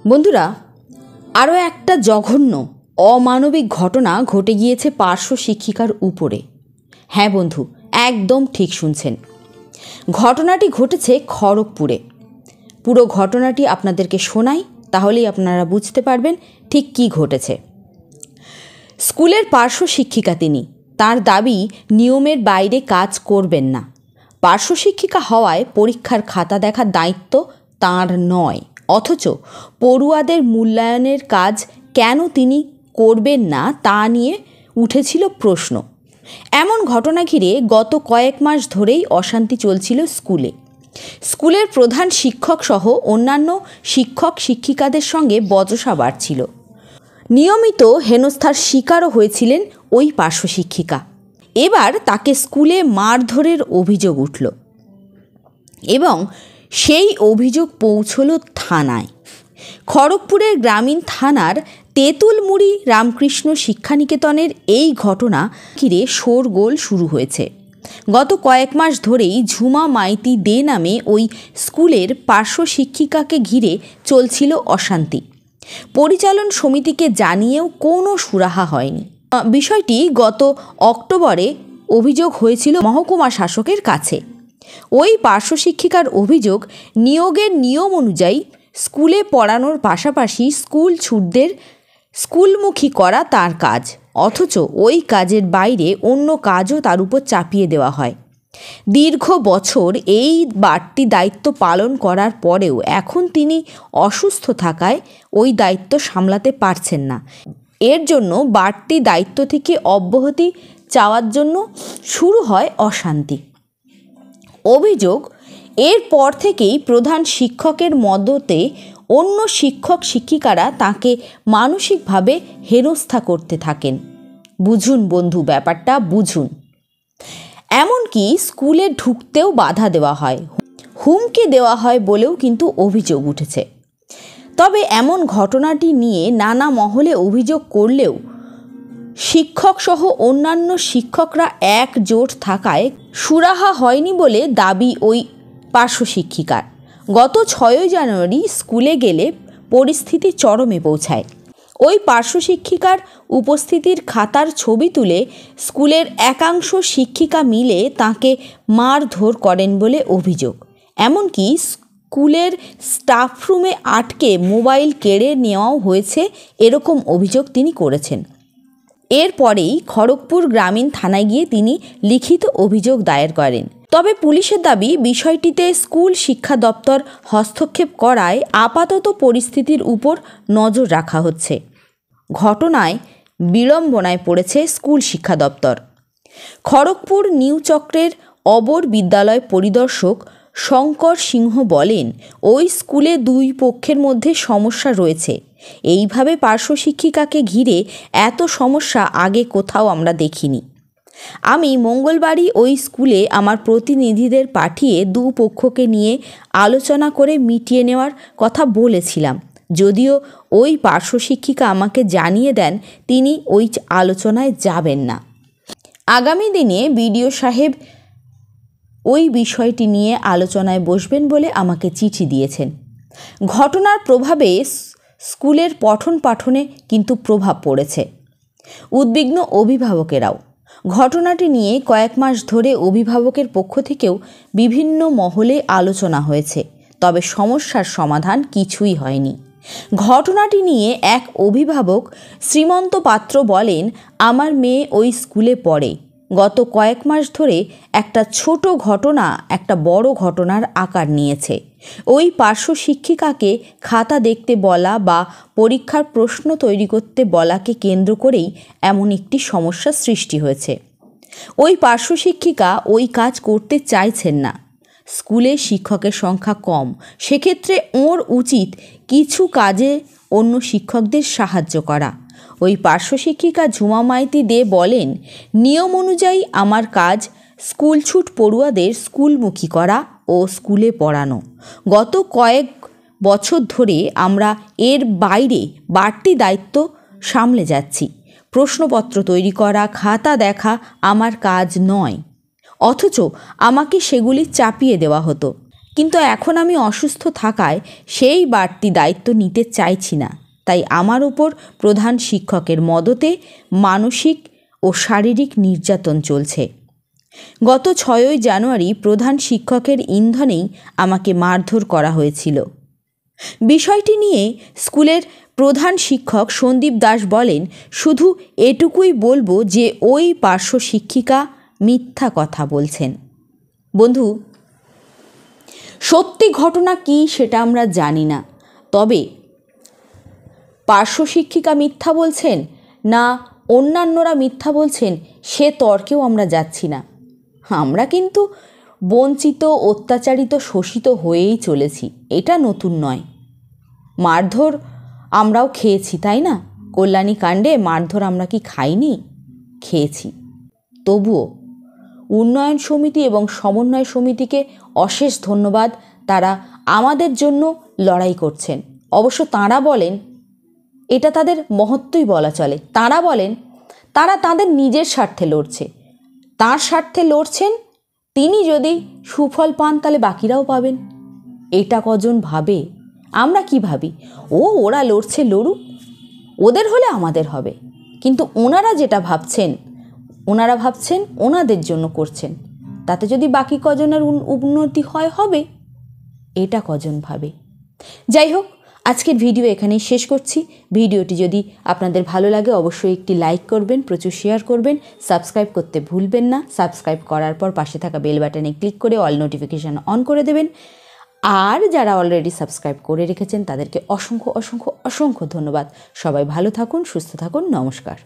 বন্ধুরা, আরও একটা জঘন্য অমানবিক ঘটনা ঘটে গিয়েছে পার্শ্ব শিক্ষিকার উপরে। হ্যাঁ বন্ধু, একদম ঠিক শুনছেন। ঘটনাটি ঘটেছে খড়গপুরে। পুরো ঘটনাটি আপনাদেরকে শোনাই, তাহলেই আপনারা বুঝতে পারবেন ঠিক কী ঘটেছে। স্কুলের পার্শ্ব শিক্ষিকা তিনি। তার দাবি নিয়মের বাইরে কাজ করবেন না। পার্শ্ব শিক্ষিকা হওয়ায় পরীক্ষার খাতা দেখার দায়িত্ব তাঁর নয়, অথচ পড়ুয়াদের মূল্যায়নের কাজ কেন তিনি করবেন না তা নিয়ে উঠেছিল প্রশ্ন। এমন ঘটনা ঘিরে গত কয়েক মাস ধরেই অশান্তি চলছিল স্কুলে। স্কুলের প্রধান শিক্ষক সহ অন্যান্য শিক্ষক শিক্ষিকাদের সঙ্গে বচসা বাড়ছিল। নিয়মিত হেনস্থার শিকারও হয়েছিলেন ওই পার্শ্ব শিক্ষিকা। এবার তাকে স্কুলে মারধরের অভিযোগ উঠল এবং সেই অভিযোগ পৌঁছল থানায়। খড়গপুরের গ্রামীণ থানার তেঁতুলমুড়ি রামকৃষ্ণ শিক্ষানিকেতনের এই ঘটনা ঘিরে শোরগোল শুরু হয়েছে। গত কয়েক মাস ধরেই ঝুমা মাইতি দে নামে ওই স্কুলের পার্শ্ব শিক্ষিকাকে ঘিরে চলছিল অশান্তি। পরিচালন সমিতিকে জানিয়েও কোনো সুরাহা হয়নি। বিষয়টি গত অক্টোবরে অভিযোগ হয়েছিল মহকুমা শাসকের কাছে। ওই পার্শ্ব শিক্ষিকার অভিযোগ, নিয়োগের নিয়ম অনুযায়ী স্কুলে পড়ানোর পাশাপাশি স্কুল ছুটদের স্কুলমুখী করা তার কাজ, অথচ ওই কাজের বাইরে অন্য কাজও তার উপর চাপিয়ে দেওয়া হয়। দীর্ঘ বছর এই বাড়তি দায়িত্ব পালন করার পরেও এখন তিনি অসুস্থ থাকায় ওই দায়িত্ব সামলাতে পারছেন না। এর জন্য বাড়তি দায়িত্ব থেকে অব্যাহতি চাওয়ার জন্য শুরু হয় অশান্তি। অভিযোগ, এরপর থেকেই প্রধান শিক্ষকের মদতে অন্য শিক্ষক শিক্ষিকারা তাকে মানসিকভাবে হেনস্থা করতে থাকেন। বুঝুন বন্ধু, ব্যাপারটা বুঝুন। এমনকি স্কুলে ঢুকতেও বাধা দেওয়া হয়, হুমকি দেওয়া হয় বলেও কিন্তু অভিযোগ উঠেছে। তবে এমন ঘটনাটি নিয়ে নানা মহলে অভিযোগ করলেও শিক্ষক সহ অন্যান্য শিক্ষকরা একজোট থাকায় সুরাহা হয়নি বলে দাবি ওই পার্শ্ব শিক্ষিকার। গত 6 জানুয়ারি স্কুলে গেলে পরিস্থিতি চরমে পৌঁছায়। ওই পার্শ্ব শিক্ষিকার উপস্থিতির খাতার ছবি তুলে স্কুলের একাংশ শিক্ষিকা মিলে তাকে মারধর করেন বলে অভিযোগ। এমনকি স্কুলের স্টাফরুমে আটকে মোবাইল কেড়ে নেওয়াও হয়েছে, এরকম অভিযোগ তিনি করেছেন। এরপরেই খড়গপুর গ্রামীণ থানায় গিয়ে তিনি লিখিত অভিযোগ দায়ের করেন। তবে পুলিশের দাবি, বিষয়টিতে স্কুল শিক্ষা দপ্তর হস্তক্ষেপ করায় আপাতত পরিস্থিতির উপর নজর রাখা হচ্ছে। ঘটনায় বিড়ম্বনায় পড়েছে স্কুল শিক্ষা দপ্তর। খড়গপুর নিউ চক্রের অবর বিদ্যালয় পরিদর্শক শঙ্কর সিংহ বলেন, ওই স্কুলে দুই পক্ষের মধ্যে সমস্যা রয়েছে। এইভাবে পার্শ্ব শিক্ষিকাকে ঘিরে এত সমস্যা আগে কোথাও আমরা দেখিনি। আমি মঙ্গলবারই ওই স্কুলে আমার প্রতিনিধিদের পাঠিয়ে দুপক্ষকে নিয়ে আলোচনা করে মিটিয়ে নেওয়ার কথা বলেছিলাম, যদিও ওই পার্শ্ব শিক্ষিকা আমাকে জানিয়ে দেন তিনি ওই আলোচনায় যাবেন না। আগামী দিনে বিডিও সাহেব ওই বিষয়টি নিয়ে আলোচনায় বসবেন বলে আমাকে চিঠি দিয়েছেন। ঘটনার প্রভাবে স্কুলের পঠন পাঠনে কিন্তু প্রভাব পড়েছে। উদ্বিগ্ন অভিভাবকেরাও। ঘটনাটি নিয়ে কয়েক মাস ধরে অভিভাবকের পক্ষ থেকেও বিভিন্ন মহলে আলোচনা হয়েছে, তবে সমস্যার সমাধান কিছুই হয়নি। ঘটনাটি নিয়ে এক অভিভাবক শ্রীমন্ত পাত্র বলেন, আমার মেয়ে ওই স্কুলে পড়ে। গত কয়েক মাস ধরে একটা ছোট ঘটনা একটা বড় ঘটনার আকার নিয়েছে। ওই পার্শ্ব শিক্ষিকাকে খাতা দেখতে বলা বা পরীক্ষার প্রশ্ন তৈরি করতে বলাকে কেন্দ্র করেই এমন একটি সমস্যার সৃষ্টি হয়েছে। ওই পার্শ্ব শিক্ষিকা ওই কাজ করতে চাইছেন না। স্কুলে শিক্ষকের সংখ্যা কম, সেক্ষেত্রে ওর উচিত কিছু কাজে অন্য শিক্ষকদের সাহায্য করা। ওই পার্শ্ব শিক্ষিকা ঝুমা মাইতি দে বলেন, নিয়ম অনুযায়ী আমার কাজ স্কুল ছুট পড়ুয়াদের স্কুলমুখী করা ও স্কুলে পড়ানো। গত কয়েক বছর ধরে আমরা এর বাইরে বাড়তি দায়িত্ব সামলে যাচ্ছি। প্রশ্নপত্র তৈরি করা, খাতা দেখা আমার কাজ নয়, অথচ আমাকে সেগুলি চাপিয়ে দেওয়া হতো। কিন্তু এখন আমি অসুস্থ থাকায় সেই বাড়তি দায়িত্ব নিতে চাইছি না। তাই আমার উপর প্রধান শিক্ষকের মদতে মানসিক ও শারীরিক নির্যাতন চলছে। গত 6ই জানুয়ারি প্রধান শিক্ষকের ইন্ধনেই আমাকে মারধর করা হয়েছিল। বিষয়টি নিয়ে স্কুলের প্রধান শিক্ষক সন্দীপ দাস বলেন, শুধু এটুকুই বলবো যে ওই পার্শ্ব শিক্ষিকা মিথ্যা কথা বলছেন। বন্ধু, সত্যি ঘটনা কি সেটা আমরা জানি না, তবে পার্শ্ব শিক্ষিকা মিথ্যা বলছেন না অন্যান্যরা মিথ্যা বলছেন সে তর্কেও আমরা যাচ্ছি না। আমরা কিন্তু বঞ্চিত, অত্যাচারিত, শোষিত হয়েই চলেছি, এটা নতুন নয়। মারধর আমরাও খেয়েছি, তাই না? কল্যাণী কাণ্ডে মারধর আমরা কি খাইনি? খেয়েছি। তবুও উন্নয়ন সমিতি এবং সমন্বয় সমিতিকে অশেষ ধন্যবাদ, তারা আমাদের জন্য লড়াই করছেন। অবশ্য তাঁরা বলেন, এটা তাদের মহত্বই বলা চলে, তাঁরা বলেন তারা তাদের নিজের স্বার্থে লড়ছে, তাঁর স্বার্থে লড়ছেন। তিনি যদি সুফল পান তাহলে বাকিরাও পাবেন। এটা কজন ভাবে? আমরা কি ভাবি? ওরা লড়ছে, লড়ুক, ওদের হলে আমাদের হবে। কিন্তু ওনারা যেটা ভাবছেন, ওনারা ভাবছেন ওনাদের জন্য করছেন, তাতে যদি বাকি কজনের উন্নতি হয় হবে, এটা কজন ভাবে? যাই হোক, আজকের ভিডিও এখানেই শেষ করছি। ভিডিওটি যদি আপনাদের ভালো লাগে অবশ্যই একটি লাইক করবেন, প্রচুর শেয়ার করবেন, সাবস্ক্রাইব করতে ভুলবেন না। সাবস্ক্রাইব করার পর পাশে থাকা বেল বাটনে ক্লিক করে অল নোটিফিকেশান অন করে দেবেন। আর যারা অলরেডি সাবস্ক্রাইব করে রেখেছেন তাদেরকে অসংখ্য অসংখ্য অসংখ্য ধন্যবাদ। সবাই ভালো থাকুন, সুস্থ থাকুন, নমস্কার।